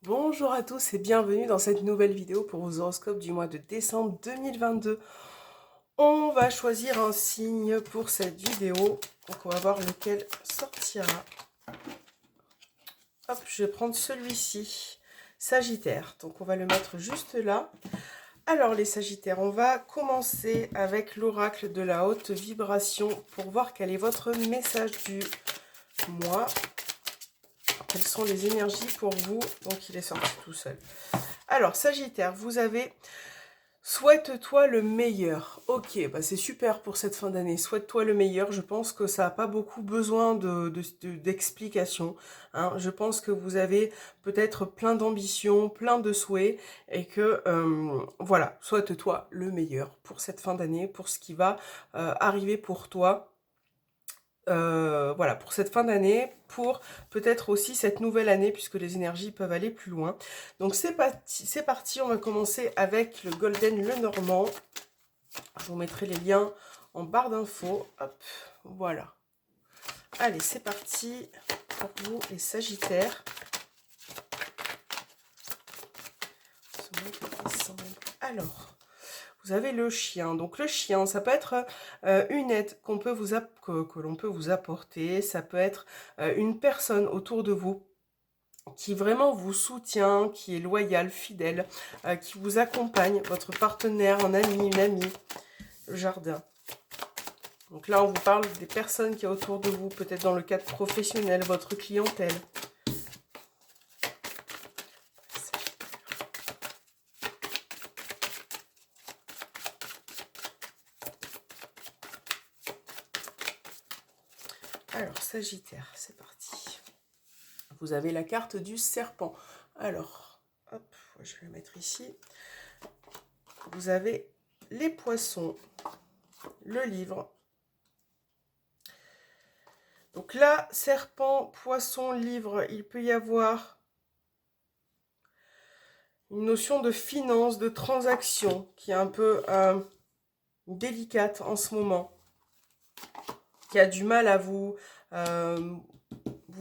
Bonjour à tous et bienvenue dans cette nouvelle vidéo pour vos horoscopes du mois de décembre 2022. On va choisir un signe pour cette vidéo, donc on va voir lequel sortira. Hop, je vais prendre celui-ci, Sagittaire, donc on va le mettre juste là. Alors les Sagittaires, on va commencer avec l'oracle de la haute vibration pour voir quel est votre message du mois. Quelles sont les énergies pour vous? Donc il est sorti tout seul. Alors Sagittaire, vous avez souhaite-toi le meilleur. Ok, bah c'est super pour cette fin d'année. Souhaite-toi le meilleur. Je pense que ça n'a pas beaucoup besoin d'explications, hein. Je pense que vous avez peut-être plein d'ambitions, plein de souhaits et que voilà, souhaite-toi le meilleur pour cette fin d'année, pour ce qui va arriver pour toi. Voilà, pour cette fin d'année, pour peut-être aussi cette nouvelle année, puisque les énergies peuvent aller plus loin. Donc c'est parti, on va commencer avec le Golden Lenormand. Je vous mettrai les liens en barre d'infos. Hop, voilà. Allez, c'est parti pour vous les Sagittaires. Alors, vous avez le chien. Donc le chien, ça peut être une aide que l'on peut vous apporter. Ça peut être une personne autour de vous qui vraiment vous soutient, qui est loyal, fidèle, qui vous accompagne, votre partenaire, un ami, une amie, le jardin. Donc là, on vous parle des personnes qui y a autour de vous, peut-être dans le cadre professionnel, votre clientèle. Alors, Sagittaire, c'est parti. Vous avez la carte du serpent. Alors, hop, je vais le mettre ici. Vous avez les poissons, le livre. Donc là, serpent, poisson, livre, il peut y avoir une notion de finance, de transaction qui est un peu délicate en ce moment, qui a du mal à vous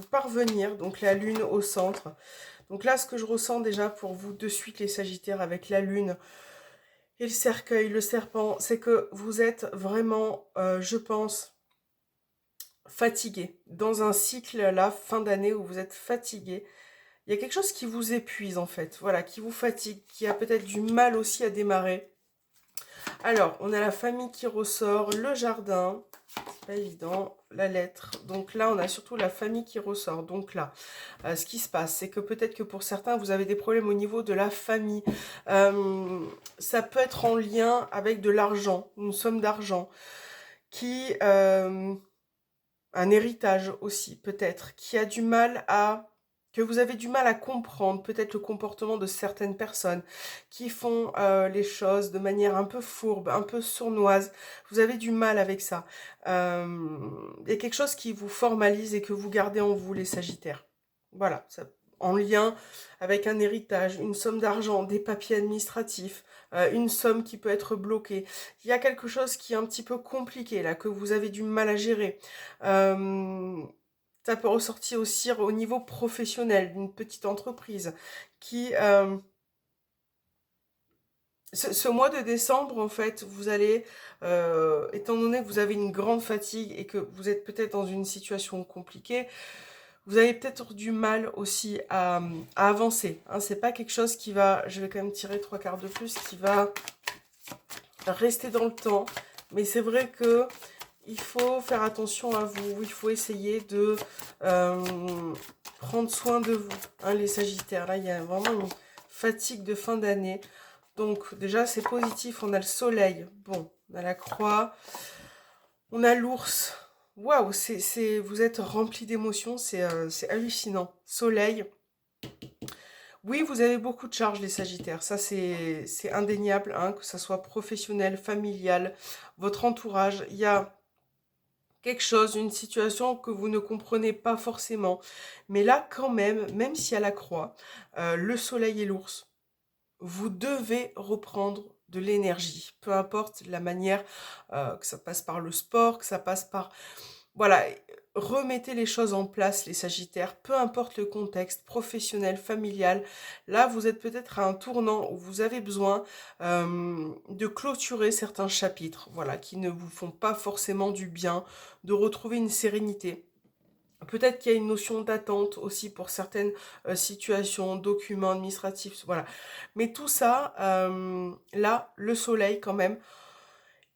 parvenir. Donc la lune au centre. Donc là, ce que je ressens déjà pour vous de suite les Sagittaires avec la lune et le cercueil, le serpent, c'est que vous êtes vraiment, je pense, fatigué. Dans un cycle, là, fin d'année, où vous êtes fatigué. Il y a quelque chose qui vous épuise, en fait. Voilà, qui vous fatigue, qui a peut-être du mal aussi à démarrer. Alors, on a la famille qui ressort, le jardin, c'est pas évident, la lettre. Donc là, on a surtout la famille qui ressort. Donc là, ce qui se passe, c'est que peut-être que pour certains, vous avez des problèmes au niveau de la famille. Ça peut être en lien avec de l'argent, une somme d'argent, qui... un héritage aussi, peut-être, qui a du mal à... que vous avez du mal à comprendre, peut-être le comportement de certaines personnes qui font les choses de manière un peu fourbe, un peu sournoise. Vous avez du mal avec ça. Il y a quelque chose qui vous formalise et que vous gardez en vous, les Sagittaires. Voilà, ça, en lien avec un héritage, une somme d'argent, des papiers administratifs, une somme qui peut être bloquée. Il y a quelque chose qui est un petit peu compliqué là, que vous avez du mal à gérer. Euh, Ça peut ressortir aussi au niveau professionnel d'une petite entreprise qui... ce mois de décembre, en fait, vous allez, étant donné que vous avez une grande fatigue et que vous êtes peut-être dans une situation compliquée, vous avez peut-être du mal aussi à avancer, hein. C'est pas quelque chose qui va, je vais quand même tirer trois quarts de plus, qui va rester dans le temps. Mais c'est vrai que il faut faire attention à vous, il faut essayer de prendre soin de vous, hein, les Sagittaires. Là, il y a vraiment une fatigue de fin d'année. Donc déjà, c'est positif, on a le soleil, bon, on a la croix, on a l'ours. Waouh, vous êtes rempli d'émotions, c'est hallucinant. Soleil. Oui, vous avez beaucoup de charges, les Sagittaires. Ça, c'est indéniable, hein, que ça soit professionnel, familial, votre entourage. Il y a quelque chose, une situation que vous ne comprenez pas forcément. Mais là, quand même, même s'il y a la croix, le soleil et l'ours, vous devez reprendre de l'énergie. Peu importe la manière, que ça passe par le sport, que ça passe par... Voilà, remettez les choses en place, les Sagittaires, peu importe le contexte, professionnel, familial. Là, vous êtes peut-être à un tournant où vous avez besoin de clôturer certains chapitres, voilà, qui ne vous font pas forcément du bien, de retrouver une sérénité. Peut-être qu'il y a une notion d'attente aussi pour certaines situations, documents administratifs, voilà. Mais tout ça, là, le soleil quand même,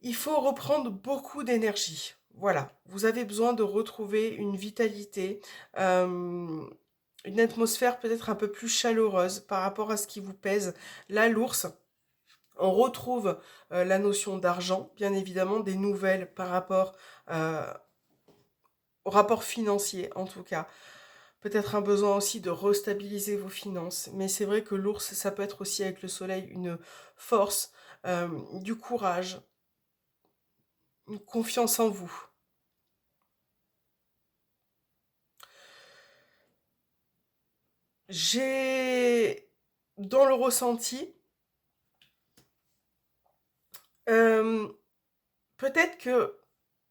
il faut reprendre beaucoup d'énergie. Voilà, vous avez besoin de retrouver une vitalité, une atmosphère peut-être un peu plus chaleureuse par rapport à ce qui vous pèse. Là, l'ours, on retrouve la notion d'argent, bien évidemment, des nouvelles par rapport au rapport financier, en tout cas. Peut-être un besoin aussi de restabiliser vos finances. Mais c'est vrai que l'ours, ça peut être aussi avec le soleil une force, du courage, une confiance en vous. J'ai, dans le ressenti, euh, peut-être que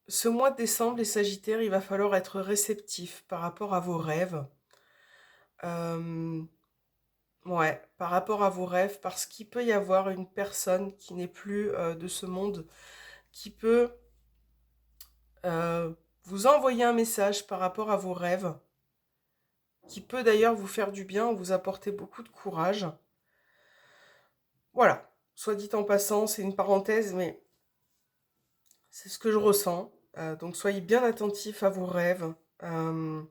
ce mois de décembre, les Sagittaires, il va falloir être réceptif par rapport à vos rêves. Euh, ouais, par rapport à vos rêves, parce qu'il peut y avoir une personne qui n'est plus de ce monde, qui peut euh, vous envoyer un message par rapport à vos rêves, qui peut d'ailleurs vous faire du bien, vous apporter beaucoup de courage. Voilà, soit dit en passant, c'est une parenthèse, mais c'est ce que je ressens. Donc soyez bien attentifs à vos rêves. Euh,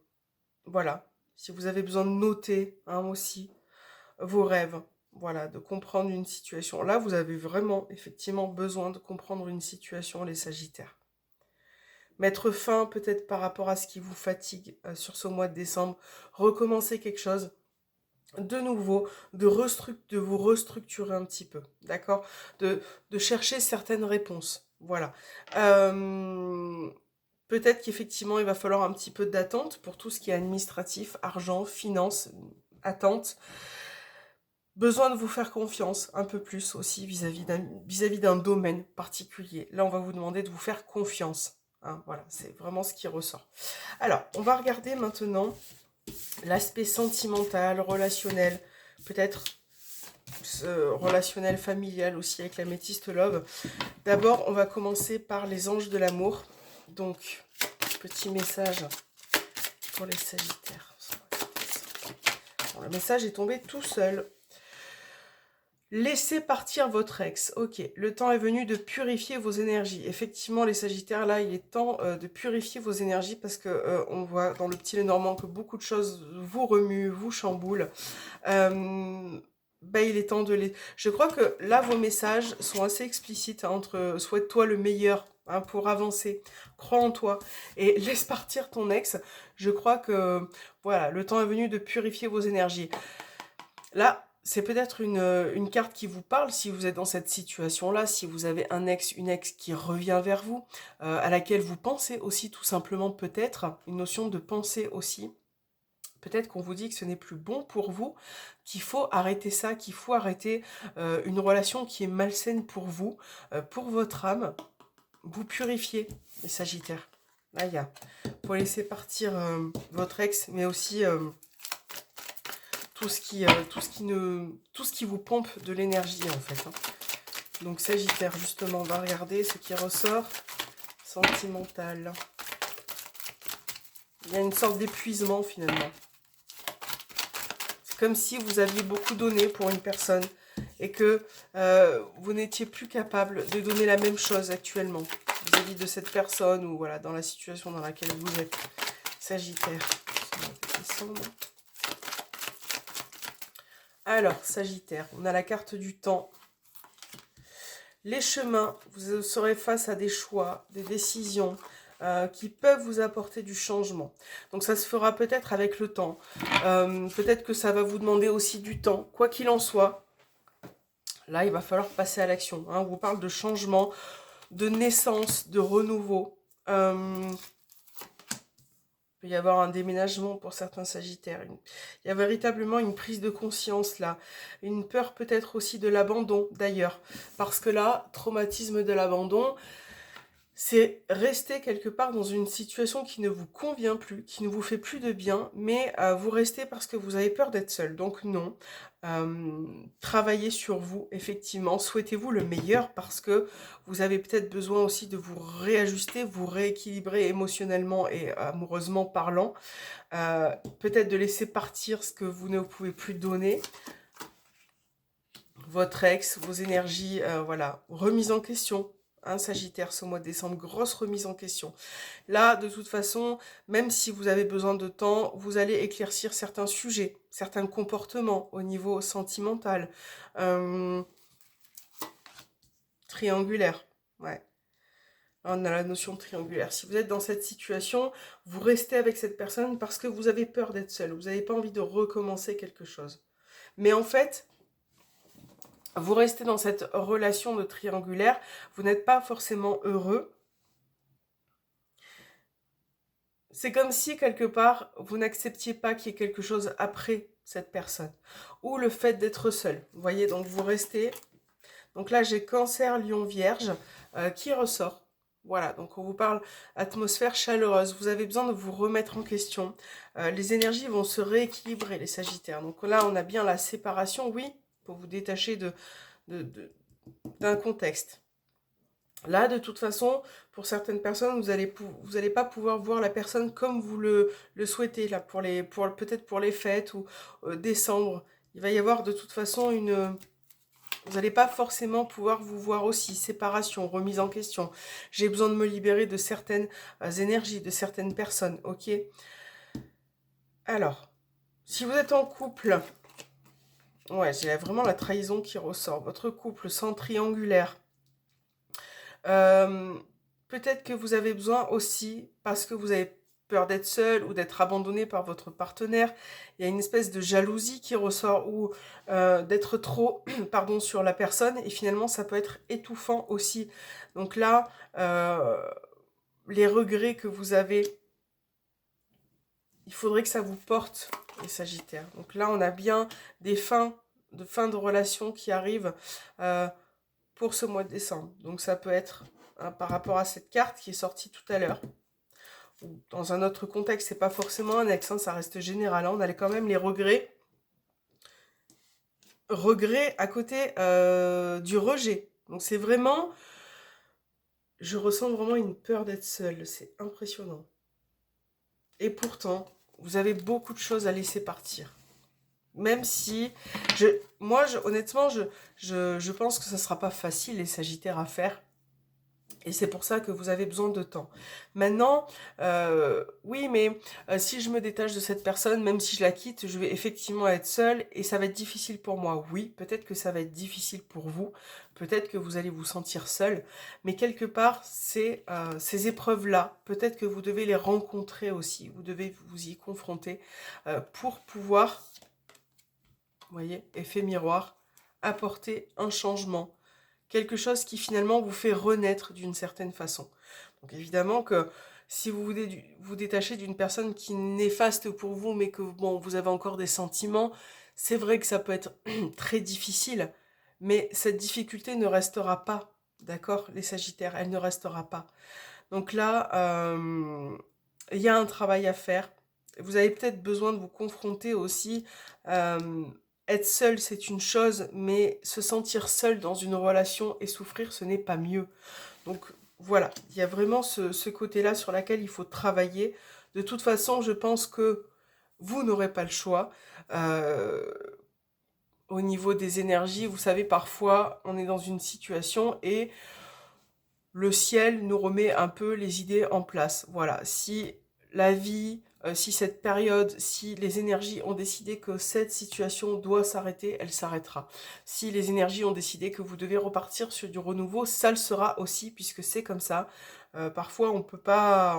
voilà, si vous avez besoin de noter aussi vos rêves, voilà, de comprendre une situation. Là, vous avez vraiment, effectivement, besoin de comprendre une situation, les Sagittaires. Mettre fin peut-être par rapport à ce qui vous fatigue sur ce mois de décembre, recommencer quelque chose de nouveau, de vous restructurer un petit peu, d'accord, de chercher certaines réponses, voilà. Peut-être qu'effectivement, il va falloir un petit peu d'attente pour tout ce qui est administratif, argent, finance, attente. Besoin de vous faire confiance un peu plus aussi vis-à-vis d'un domaine particulier. Là, on va vous demander de vous faire confiance. Hein, voilà, c'est vraiment ce qui ressort. Alors, on va regarder maintenant l'aspect sentimental, relationnel, peut-être relationnel, familial aussi avec la métiste love. D'abord, on va commencer par les anges de l'amour. Donc, petit message pour les Sagittaires. Bon, le message est tombé tout seul. Laissez partir votre ex. Ok, le temps est venu de purifier vos énergies. Effectivement, les Sagittaires, là, il est temps de purifier vos énergies parce que on voit dans le petit Lenormand que beaucoup de choses vous remuent, vous chamboulent. Il est temps de les... Je crois que là, vos messages sont assez explicites entre souhaite-toi le meilleur pour avancer, crois en toi et laisse partir ton ex. Je crois que, voilà, le temps est venu de purifier vos énergies. Là, c'est peut-être une carte qui vous parle si vous êtes dans cette situation-là, si vous avez un ex, une ex qui revient vers vous, à laquelle vous pensez aussi tout simplement peut-être, une notion de pensée aussi. Peut-être qu'on vous dit que ce n'est plus bon pour vous, qu'il faut arrêter ça, qu'il faut arrêter une relation qui est malsaine pour vous, pour votre âme. Vous purifiez, les Sagittaires. Là, il y a pour laisser partir votre ex, mais aussi tout ce qui vous pompe de l'énergie en fait. Hein. Donc Sagittaire, justement, on va regarder ce qui ressort. Sentimental. Il y a une sorte d'épuisement finalement. C'est comme si vous aviez beaucoup donné pour une personne et que vous n'étiez plus capable de donner la même chose actuellement vis-à-vis de cette personne ou voilà dans la situation dans laquelle vous êtes. Sagittaire. Alors, Sagittaire, on a la carte du temps. Les chemins, vous serez face à des choix, des décisions qui peuvent vous apporter du changement. Donc ça se fera peut-être avec le temps. Peut-être que ça va vous demander aussi du temps. Quoi qu'il en soit, là, il va falloir passer à l'action. Hein. On vous parle de changement, de naissance, de renouveau. Il peut y avoir un déménagement pour certains Sagittaires. Il y a véritablement une prise de conscience là. Une peur peut-être aussi de l'abandon d'ailleurs. Parce que là, traumatisme de l'abandon, c'est rester quelque part dans une situation qui ne vous convient plus, qui ne vous fait plus de bien, mais vous restez parce que vous avez peur d'être seul. Donc non, travaillez sur vous, effectivement, souhaitez-vous le meilleur parce que vous avez peut-être besoin aussi de vous réajuster, vous rééquilibrer émotionnellement et amoureusement parlant. Peut-être de laisser partir ce que vous ne pouvez plus donner, votre ex, vos énergies, voilà, remise en question. Hein, Sagittaire, ce mois de décembre, grosse remise en question. Là, de toute façon, même si vous avez besoin de temps, vous allez éclaircir certains sujets, certains comportements au niveau sentimental. Euh, Triangulaire, ouais. On a la notion triangulaire. Si vous êtes dans cette situation, vous restez avec cette personne parce que vous avez peur d'être seul. Vous n'avez pas envie de recommencer quelque chose. Mais en fait, vous restez dans cette relation de triangulaire, vous n'êtes pas forcément heureux. C'est comme si, quelque part, vous n'acceptiez pas qu'il y ait quelque chose après cette personne. Ou le fait d'être seul. Vous voyez, donc vous restez. Donc là, j'ai Cancer, Lion, Vierge qui ressort. Voilà, donc on vous parle atmosphère chaleureuse. Vous avez besoin de vous remettre en question. Les énergies vont se rééquilibrer, les Sagittaires. Donc là, on a bien la séparation, oui, pour vous détacher d'un contexte. Là, de toute façon, pour certaines personnes, vous allez pas pouvoir voir la personne comme vous le souhaitez, là, peut-être pour les fêtes ou décembre. Il va y avoir de toute façon vous n'allez pas forcément pouvoir vous voir aussi. Séparation, remise en question. J'ai besoin de me libérer de certaines énergies, de certaines personnes, ok? Alors, si vous êtes en couple, ouais, j'ai vraiment la trahison qui ressort. Votre couple sans triangulaire. Peut-être que vous avez besoin aussi, parce que vous avez peur d'être seul ou d'être abandonné par votre partenaire, il y a une espèce de jalousie qui ressort ou d'être trop pardon, sur la personne et finalement ça peut être étouffant aussi. Donc là, les regrets que vous avez, il faudrait que ça vous porte, les Sagittaires. Donc là, on a bien des fins de relation qui arrivent pour ce mois de décembre. Donc ça peut être par rapport à cette carte qui est sortie tout à l'heure. Dans un autre contexte, c'est pas forcément un ex, hein, ça reste général. Hein, on a quand même les regrets. Regrets à côté du rejet. Donc c'est vraiment... Je ressens vraiment une peur d'être seule. C'est impressionnant. Et pourtant, vous avez beaucoup de choses à laisser partir. Même si, honnêtement, je pense que ça ne sera pas facile, les Sagittaires, à faire. Et c'est pour ça que vous avez besoin de temps. Maintenant, oui, mais si je me détache de cette personne, même si je la quitte, je vais effectivement être seule et ça va être difficile pour moi. Oui, peut-être que ça va être difficile pour vous. Peut-être que vous allez vous sentir seul. Mais quelque part, ces épreuves-là, peut-être que vous devez les rencontrer aussi. Vous devez vous y confronter pour pouvoir, vous voyez, effet miroir, apporter un changement. Quelque chose qui finalement vous fait renaître d'une certaine façon. Donc évidemment que si vous vous détachez d'une personne qui est néfaste pour vous, mais que bon, vous avez encore des sentiments, c'est vrai que ça peut être très difficile, mais cette difficulté ne restera pas, d'accord, les Sagittaires, elle ne restera pas. Donc là, il y a un travail à faire. Vous avez peut-être besoin de vous confronter aussi. Être seul, c'est une chose, mais se sentir seul dans une relation et souffrir, ce n'est pas mieux. Donc voilà, il y a vraiment ce côté-là sur lequel il faut travailler. De toute façon, je pense que vous n'aurez pas le choix. Au niveau des énergies, vous savez, parfois, on est dans une situation et le ciel nous remet un peu les idées en place. Voilà, si la vie, si cette période, si les énergies ont décidé que cette situation doit s'arrêter, elle s'arrêtera. Si les énergies ont décidé que vous devez repartir sur du renouveau, ça le sera aussi, puisque c'est comme ça. Parfois, on peut pas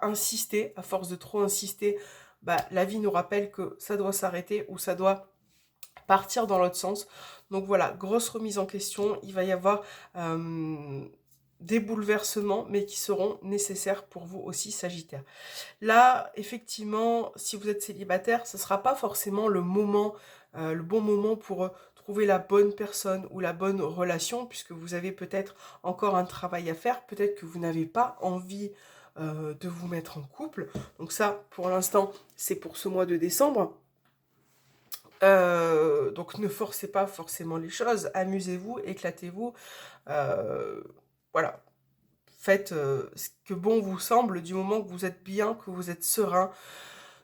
insister, à force de trop insister, bah, la vie nous rappelle que ça doit s'arrêter ou ça doit partir dans l'autre sens. Donc voilà, grosse remise en question. Il va y avoir des bouleversements, mais qui seront nécessaires pour vous aussi, Sagittaire. Là, effectivement, si vous êtes célibataire, ce ne sera pas forcément le bon moment pour trouver la bonne personne ou la bonne relation, puisque vous avez peut-être encore un travail à faire, peut-être que vous n'avez pas envie de vous mettre en couple. Donc ça, pour l'instant, c'est pour ce mois de décembre. Donc ne forcez pas forcément les choses, amusez-vous, éclatez-vous, voilà, faites ce que bon vous semble, du moment que vous êtes bien, que vous êtes serein,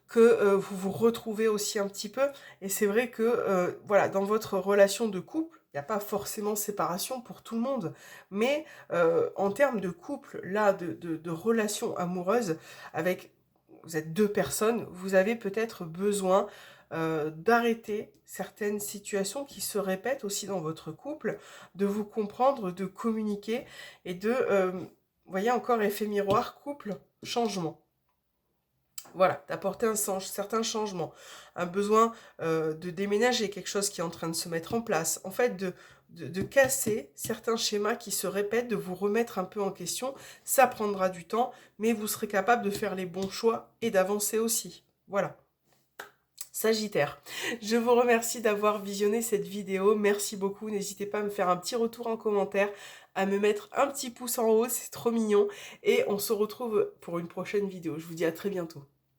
que vous vous retrouvez aussi un petit peu. Et c'est vrai que, voilà, dans votre relation de couple, il n'y a pas forcément séparation pour tout le monde, mais en termes de couple, là, de relation amoureuse, avec, vous êtes deux personnes, vous avez peut-être besoin d'arrêter certaines situations qui se répètent aussi dans votre couple, de vous comprendre, de communiquer et de, vous voyez encore effet miroir, couple, changement. Voilà, d'apporter certain changement, un besoin de déménager, quelque chose qui est en train de se mettre en place. En fait, de casser certains schémas qui se répètent, de vous remettre un peu en question. Ça prendra du temps, mais vous serez capable de faire les bons choix et d'avancer aussi. Voilà. Sagittaire, je vous remercie d'avoir visionné cette vidéo. Merci beaucoup. N'hésitez pas à me faire un petit retour en commentaire, à me mettre un petit pouce en haut, c'est trop mignon. Et on se retrouve pour une prochaine vidéo. Je vous dis à très bientôt.